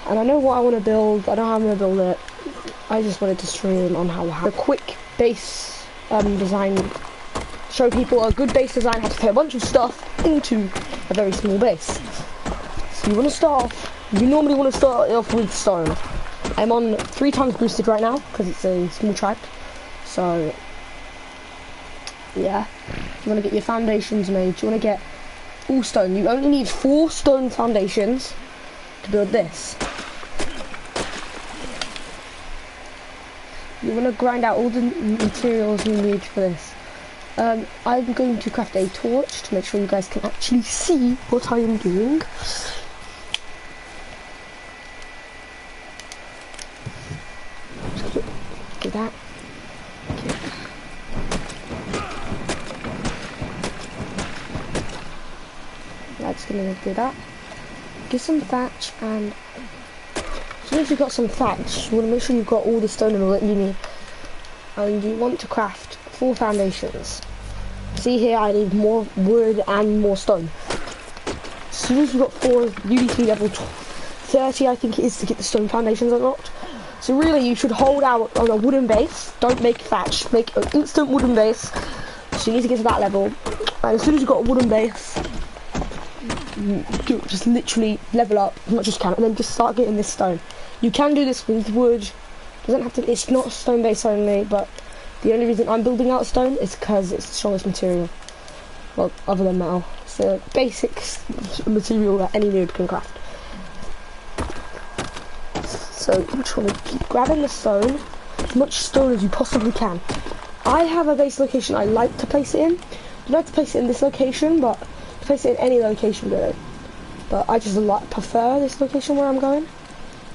and I know what I want to build. I know how I'm going to build it. I just wanted to stream on how a quick base design, show people a good base design, how to put a bunch of stuff into a very small base. So you want to start off, you normally want to start off with stone. I'm on 3 times boosted right now because it's a small tribe. So yeah, you want to get your foundations made. You want to get all stone. You only need 4 stone foundations to build this. You want to grind out all the materials you need for this. I'm going to craft a torch to make sure you guys can actually see what I am doing. Do that. Okay. That's gonna do that. Get some thatch, and as soon as you've got some thatch, you want to make sure you've got all the stone and all that you need. And you want to craft 4 foundations. See here, I need more wood and more stone. As soon as you've got 4, you need to be level 30, I think it is, to get the stone foundations unlocked. So really, you should hold out on a wooden base. Don't make thatch. Make an instant wooden base. So you need to get to that level. And as soon as you've got a wooden base, just literally level up as much as you can, and then just start getting this stone. You can do this with wood. Doesn't have to. It's not stone base only, but the only reason I'm building out stone is because it's the strongest material. Well, other than metal, it's the basic material that any noob can craft. So you just want to keep grabbing the stone, as much stone as you possibly can. I have a base location I like to place it in. You don't have to place it in this location, but place it in any location really. But I just prefer this location where I'm going.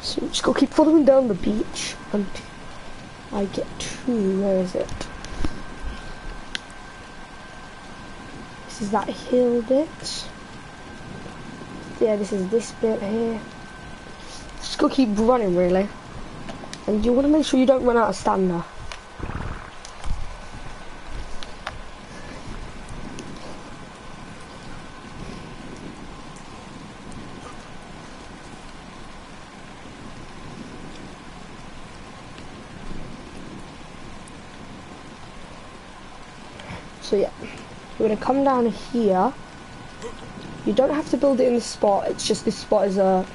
So just gotta keep following down the beach until I get to, where is it? This is that hill bit. Yeah, this is this bit here. Just gotta keep running really. And you wanna make sure you don't run out of stamina. So yeah, you're going to come down here. You don't have to build it in this spot, it's just this spot is a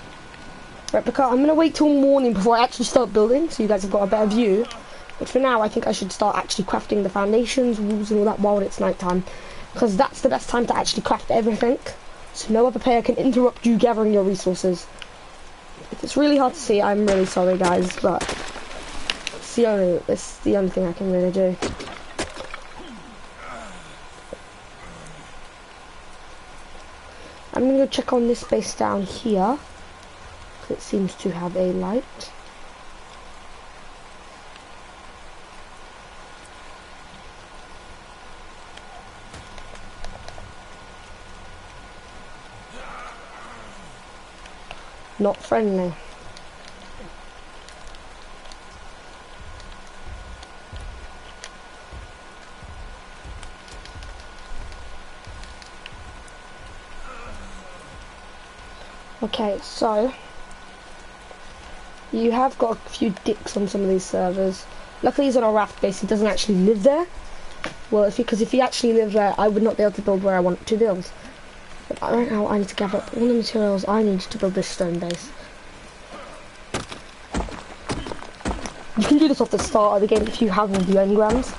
replica. I'm going to wait till morning before I actually start building, so you guys have got a better view. But for now, I think I should start actually crafting the foundations, walls and all that while it's night time. Because that's the best time to actually craft everything. So no other player can interrupt you gathering your resources. If it's really hard to see, I'm really sorry guys, but it's the only thing I can really do. I'm going to go check on this base down here, because it seems to have a light. Not friendly. Okay, so you have got a few dicks on some of these servers. Luckily he's on a raft base, he doesn't actually live there. Well, because if he actually lived there, I would not be able to build where I want to build. But right now I need to gather up all the materials I need to build this stone base. You can do this off the start of the game if you have all the engrams.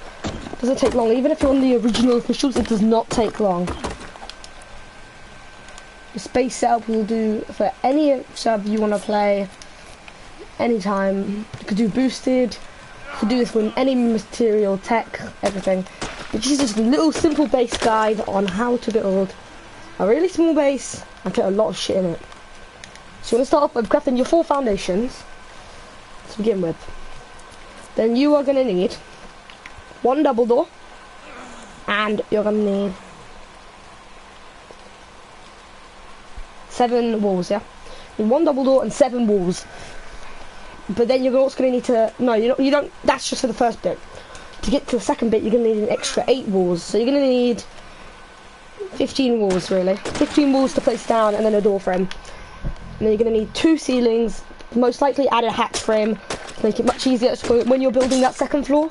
It doesn't take long, even if you're on the original officials, it does not take long. The space setup will do for any server you want to play, anytime. You could do boosted, you could do this with any material, tech, everything. It's just a little simple base guide on how to build a really small base and put a lot of shit in it. So you want to start off by crafting your 4 foundations to begin with. Then you are going to need 1 double door, and you're going to need 7 walls, yeah? 1 double door and 7 walls. But then you're also going to need to... No, you don't... That's just for the first bit. To get to the second bit, you're going to need an extra 8 walls. So you're going to need 15 walls, really. 15 walls to place down, and then a door frame. And then you're going to need 2 ceilings, most likely add a hatch frame to make it much easier when you're building that second floor,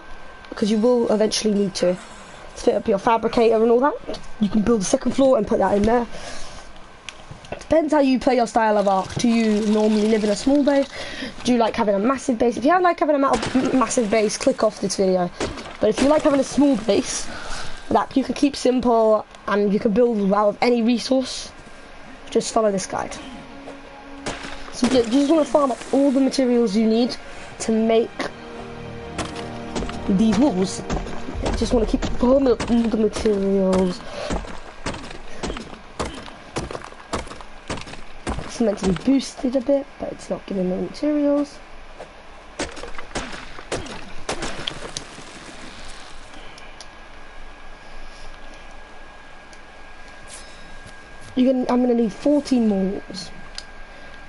because you will eventually need to fit up your fabricator and all that. You can build the second floor and put that in there. Depends how you play your style of Ark. Do you normally live in a small base? Do you like having a massive base? If you don't like having a massive base, click off this video. But if you like having a small base that you can keep simple and you can build out of any resource, just follow this guide. So you just want to farm up all the materials you need to make these walls. You just want to keep farming up all the materials. It's meant to be boosted a bit, but it's not giving the materials. I'm going to need 14 more walls.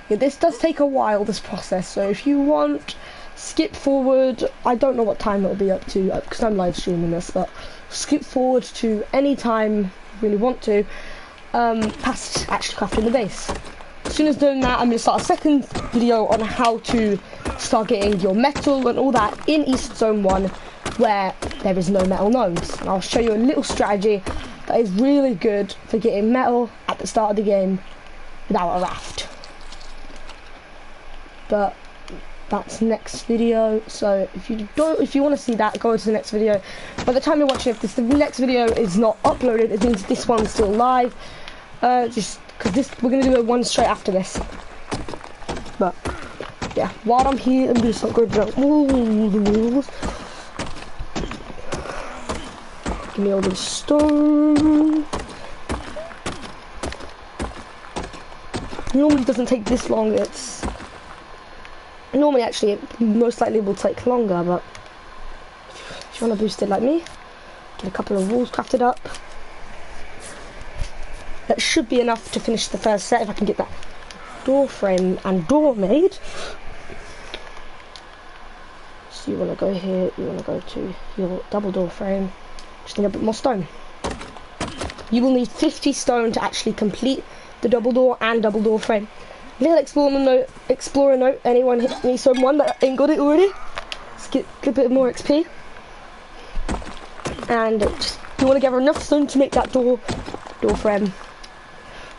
Yeah, this does take a while, this process, so if you want, skip forward. I don't know what time it'll be up to, because I'm live streaming this, but skip forward to any time you really want to, past actually crafting the base. As soon as doing that, I'm going to start a second video on how to start getting your metal and all that in East Zone 1, where there is no metal nodes. And I'll show you a little strategy that is really good for getting metal at the start of the game without a raft. But that's next video, so if you want to see that, go to the next video. By the time you're watching it, if the next video is not uploaded, it means this one's still live. Just because we're gonna do one straight after this. But yeah, while I'm here, I'm gonna start going down all the walls. Give me all the stone. Normally doesn't take this long. Normally actually it most likely will take longer, but if you want to boost it like me, get a couple of walls crafted up. That should be enough to finish the first set if I can get that door frame and door made. So you want to go here, you want to go to your double door frame, just need a bit more stone. You will need 50 stone to actually complete the double door and double door frame. Little explorer note, anyone hit me someone that ain't got it already, let's get a bit more XP. And just, you want to gather enough stone to make that door frame.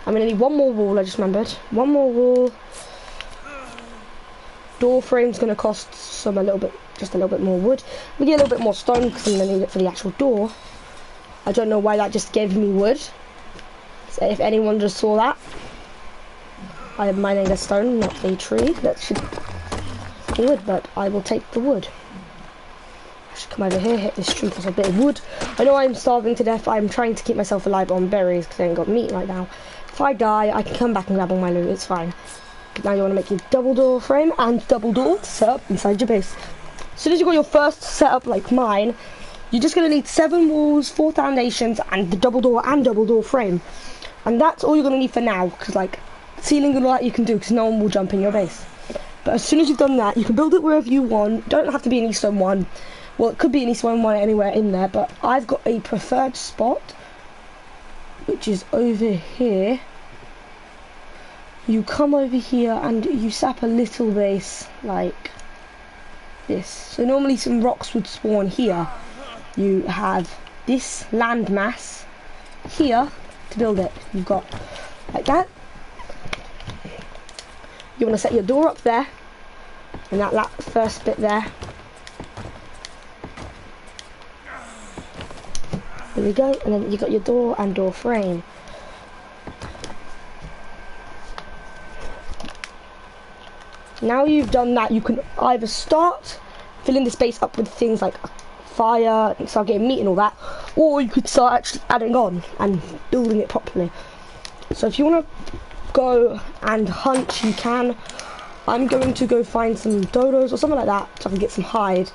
I'm going to need one more wall, I just remembered. One more wall. Door frame's going to cost just a little bit more wood. We get a little bit more stone because I'm going to need it for the actual door. I don't know why that just gave me wood. So if anyone just saw that, I am mining a stone, not a tree. That should be wood, but I will take the wood. I should come over here, hit this tree for a bit of wood. I know I'm starving to death. I'm trying to keep myself alive on berries because I ain't got meat right now. If I die, I can come back and grab all my loot, it's fine. Now you want to make your double door frame and double door to set up inside your base. As soon as you got your first setup like mine, you're just going to need 7 walls, 4 foundations, and the double door and double door frame. And that's all you're going to need for now, because like ceiling and all that you can do, because no one will jump in your base. But as soon as you've done that, you can build it wherever you want. Don't have to be in East Zone 1. Well, it could be in East Zone 1 anywhere in there, but I've got a preferred spot, which is over here. You come over here and you sap a little base like this. So normally some rocks would spawn here. You have this land mass here to build it. You've got like that. You want to set your door up there, and that first bit there. There we go, and then you got your door and door frame. Now you've done that, you can either start filling the space up with things like fire and start getting meat and all that, or you could start actually adding on and building it properly. So if you want to go and hunt, you can. I'm going to go find some dodos or something like that so I can get some hide,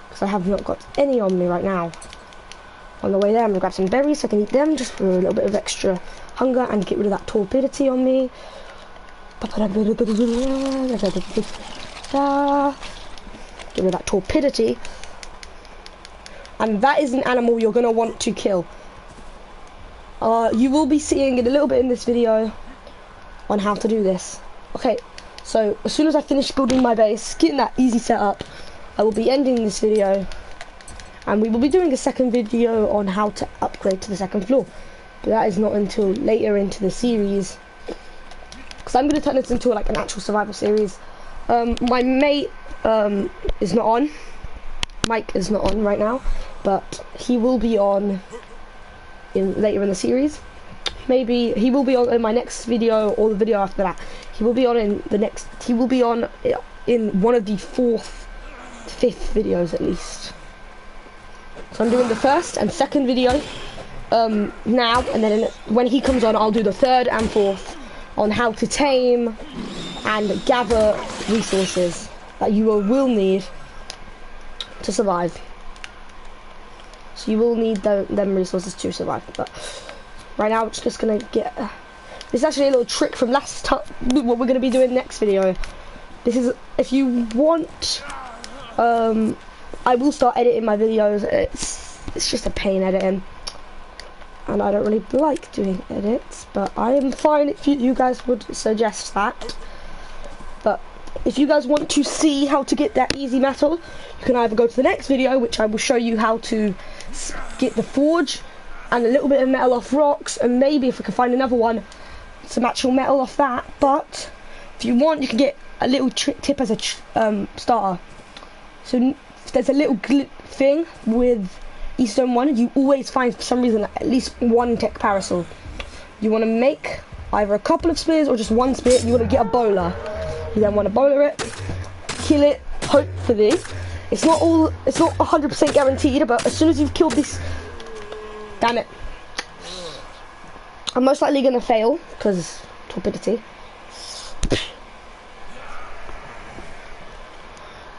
because I have not got any on me right now. On the way there I'm going to grab some berries so I can eat them just for a little bit of extra hunger and get rid of that torpidity on me. Get rid of that torpidity. And that is an animal you're going to want to kill. You will be seeing it a little bit in this video on how to do this. Okay, So as soon as I finish building my base, getting that easy setup, I will be ending this video, and we will be doing a second video on how to upgrade to the second floor. But that is not until later into the series, because I'm going to turn this into like an actual survival series. My mate is not on. Mike is not on right now, but he will be on later in the series. Maybe he will be on in my next video or the video after that. He will be on in the next. He will be on in one of the 4th, 5th videos at least. So I'm doing the 1st and 2nd video now, and then when he comes on, I'll do the 3rd and 4th on how to tame and gather resources that you will need to survive. So you will need them resources to survive. But right now, it's just gonna get. This is actually a little trick from last time. What we're gonna be doing next video. This is if you want. I will start editing my videos. It's just a pain editing, and I don't really like doing edits. But I am fine if you guys would suggest that. But if you guys want to see how to get that easy metal, you can either go to the next video, which I will show you how to get the forge and a little bit of metal off rocks, and maybe if we can find another one, some actual metal off that. But if you want, you can get a little tip as a starter. So there's a little thing with Eastern 1, you always find for some reason at least one tech parasol. You want to make either a couple of spears or just one spear. You want to get a bowler. You then want to bowler it, kill it, hopefully. It's not 100% guaranteed, but as soon as you've killed this, damn it. I'm most likely going to fail, because torpidity.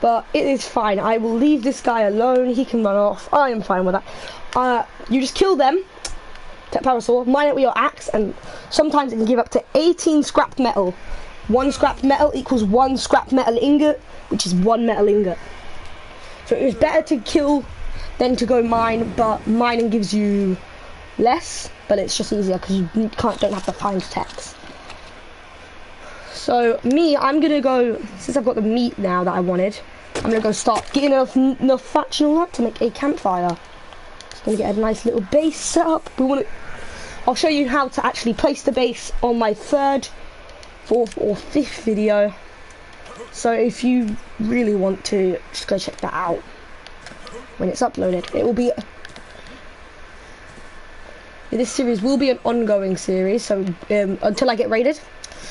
But it is fine. I will leave this guy alone. He can run off. I am fine with that. You just kill them, tech parasol, mine it with your axe, and sometimes it can give up to 18 scrap metal. 1 scrap metal equals 1 scrap metal ingot, which is 1 metal ingot. So it was better to kill than to go mine, but mining gives you less, but it's just easier because you don't have to find techs. So I'm gonna go, since I've got the meat now that I wanted, I'm gonna go start getting enough thatch and all that to make a campfire. Just gonna get a nice little base set up. I'll show you how to actually place the base on my 3rd, 4th or 5th video. So if you really want to, just go check that out when it's uploaded. It will be. This series will be an ongoing series, so until I get raided.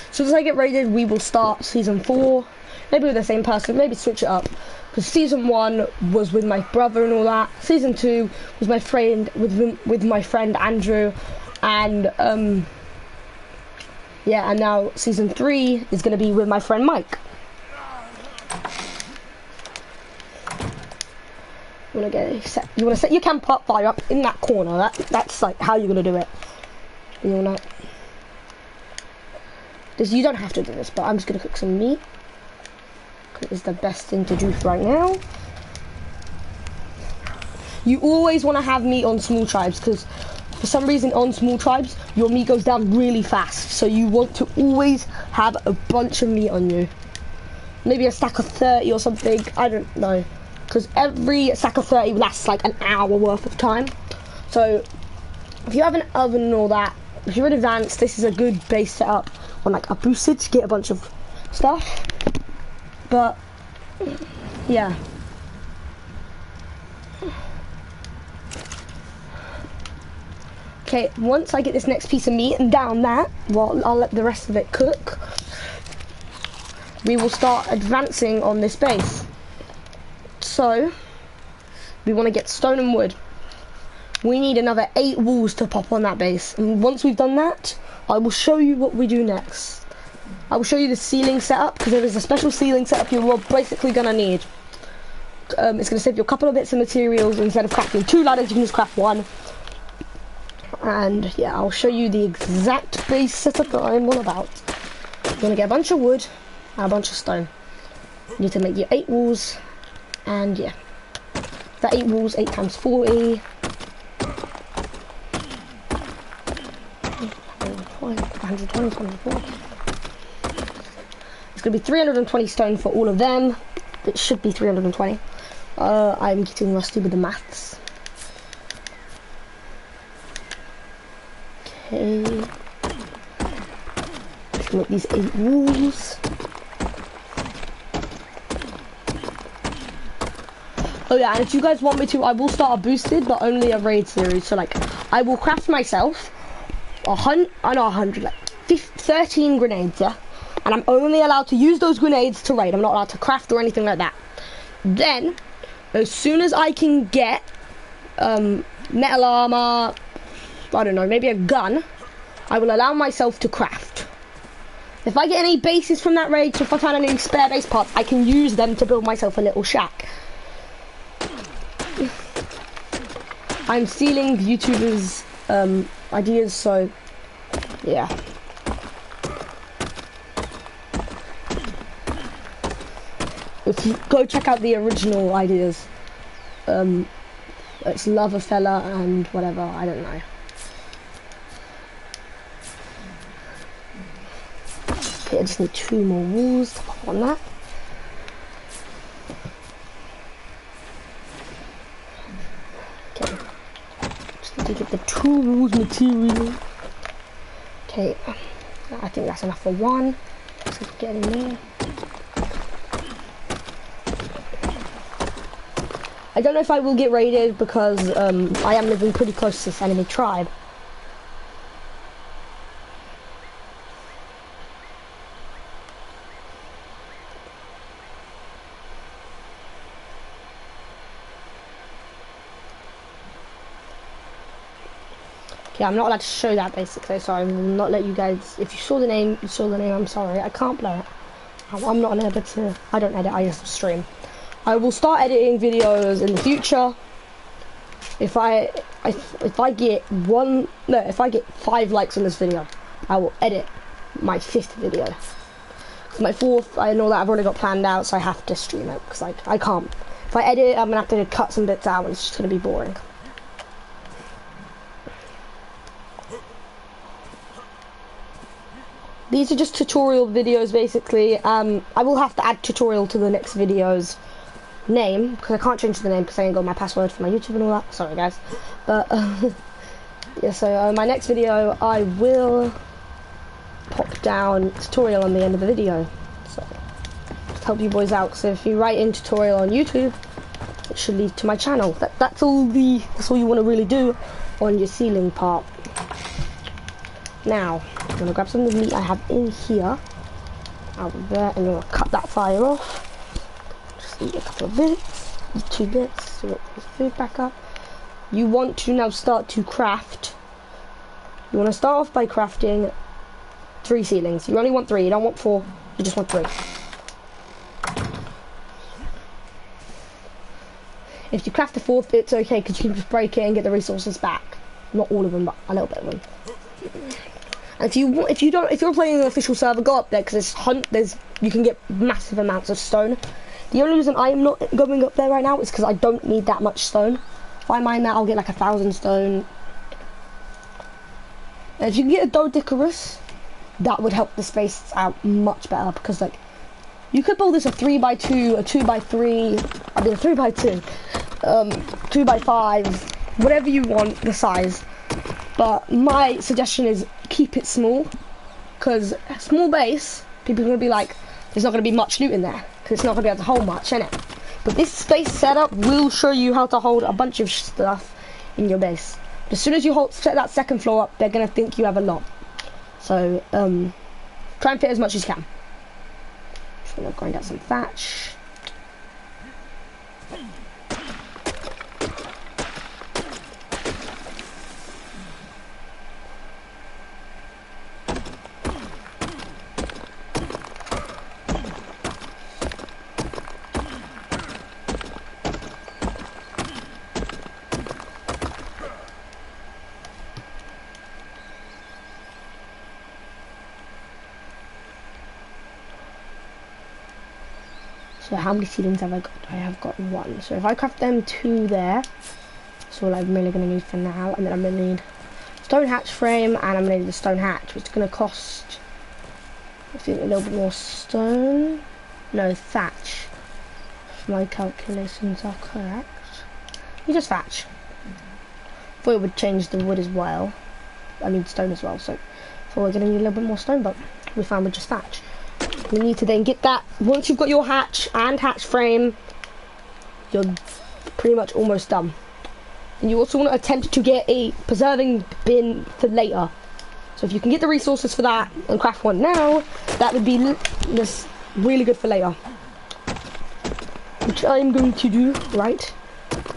As soon as I get raided, we will start season 4, maybe with the same person, maybe switch it up. Because season 1 was with my brother and all that. Season 2 was my friend with my friend Andrew, and yeah, and now season 3 is going to be with my friend Mike. You want to set your campfire up in that corner. That's like how you're going to do it. You want to. You don't have to do this, but I'm just going to cook some meat. It's the best thing to do right now. You always want to have meat on small tribes, because for some reason on small tribes, your meat goes down really fast. So you want to always have a bunch of meat on you. Maybe a stack of 30 or something, I don't know. Because every stack of 30 lasts like an hour worth of time. So if you have an oven and all that, if you're in advanced, this is a good base setup on like a boosted to get a bunch of stuff. But yeah, okay, once I get this next piece of meat and down that, well, I'll let the rest of it cook. We will start advancing on this base. So we want to get stone and wood. We need another 8 walls to pop on that base, and once we've done that, I will show you what we do next. I will show you the ceiling setup, because there is a special ceiling setup you're basically going to need. It's going to save you a couple of bits of materials. Instead of crafting 2 ladders, you can just craft 1. And yeah, I'll show you the exact base setup that I'm all about. You're going to get a bunch of wood and a bunch of stone. You need to make your 8 walls, and yeah, that 8 walls, 8 times 40. 120, 140. It's going to be 320 stone for all of them. It should be 320. I'm getting rusty with the maths. Okay. Let's make these 8 walls. Oh yeah, and if you guys want me to, I will start a boosted, but only a raid series. So like, I will craft myself 13 grenades, yeah? And I'm only allowed to use those grenades to raid. I'm not allowed to craft or anything like that. Then, as soon as I can get metal armor, I don't know, maybe a gun, I will allow myself to craft. If I get any bases from that raid, so if I find any spare base parts, I can use them to build myself a little shack. I'm stealing YouTubers' ideas, so yeah. If you go check out the original ideas, it's Love a Fella and whatever, I don't know. Okay, I just need 2 more walls to pop on that. Okay, just need to get the 2 walls material. Okay, I think that's enough for 1. Let's get in there. I don't know if I will get raided because I am living pretty close to this enemy tribe. Okay, I'm not allowed to show that basically, so I will not let you guys. If you saw the name, you saw the name. I'm sorry, I can't play it. I'm not an editor. I don't edit. I just stream. I will start editing videos in the future. If I get 5 likes on this video, I will edit my 5th video. My 4th, I know that I've already got planned out, so I have to stream it because I can't. If I edit, I'm gonna have to cut some bits out, and it's just gonna be boring. These are just tutorial videos, basically. I will have to add tutorial to the next videos. Name, because I can't change the name because I ain't got my password for my YouTube and all that. Sorry guys, but yeah. So my next video, I will pop down tutorial on the end of the video. So just help you boys out. So if you write in tutorial on YouTube, it should lead to my channel. That's all you want to really do on your ceiling part. Now I'm gonna grab some of the meat I have in here, out of there, and I'm gonna cut that fire off. Eat a couple of bits, eat 2 bits, so get the food back up. You want to now start to craft. You want to start off by crafting 3 ceilings. You only want 3, you don't want 4, you just want 3. If you craft the 4th, it's okay because you can just break it and get the resources back. Not all of them, but a little bit of them. And if you're playing an official server, go up there because you can get massive amounts of stone. The only reason I am not going up there right now is because I don't need that much stone. If I mine that, I'll get like 1,000 stone. And if you can get a Dodecarus, that would help the space out much better because like you could build this a 3x2, a 2x3, I mean a 3x2, 2x5, whatever you want the size. But my suggestion is keep it small because a small base, people are going to be like, there's not going to be much loot in there. It's not going to be able to hold much, innit? But this space setup will show you how to hold a bunch of stuff in your base. But as soon as you set that 2nd floor up, they're going to think you have a lot. So, try and fit as much as you can. Just going to grind out some thatch. So how many ceilings have I got? I have got 1. So if I craft them 2 there, that's all I'm really going to need for now. And then I'm going to need stone hatch frame, and I'm going to need the stone hatch, which is going to cost I think a little bit more stone. No, thatch. If my calculations are correct. You just thatch. Thought it would change the wood as well. I mean stone as well, so thought we're gonna need a little bit more stone, but we found with just thatch. We need to then get that. Once you've got your hatch and hatch frame, you're pretty much almost done. And you also want to attempt to get a preserving bin for later. So if you can get the resources for that and craft one now, that would be just really good for later. Which I'm going to do right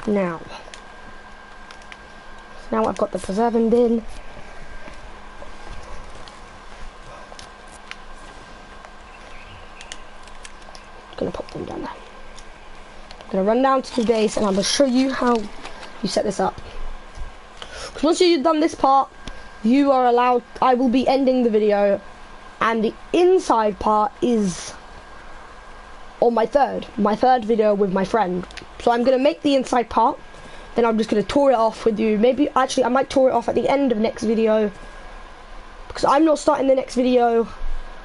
now. Now I've got the preserving bin. Gonna pop them down there. I'm gonna run down to the base and I'm gonna show you how you set this up. Because once you've done this part, you are allowed. I will be ending the video, and the inside part is on my third video with my friend. So I'm gonna make the inside part, then I'm just gonna tour it off with you. Maybe actually I might tour it off at the end of next video, because I'm not starting the next video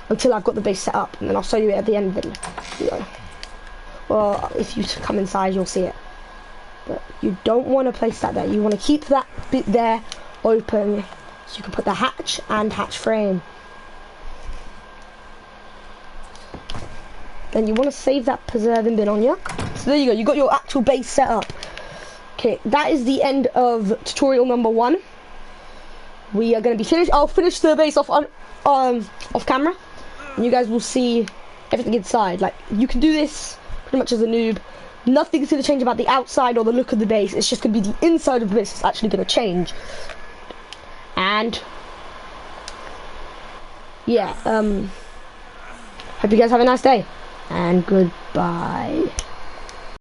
until I've got the base set up, and then I'll show you it at the end of the video. Well, if you come inside, you'll see it. But you don't want to place that there. You want to keep that bit there open, so you can put the hatch and hatch frame. Then you want to save that preserving bin on you. So there you go. You got your actual base set up. Okay, that is the end of tutorial number 1. We are going to be finished. I'll finish the base off camera. And you guys will see everything inside. Like, you can do this pretty much as a noob. Nothing's going to change about the outside or the look of the base. It's just going to be the inside of the base that's actually going to change. And yeah, hope you guys have a nice day. And goodbye.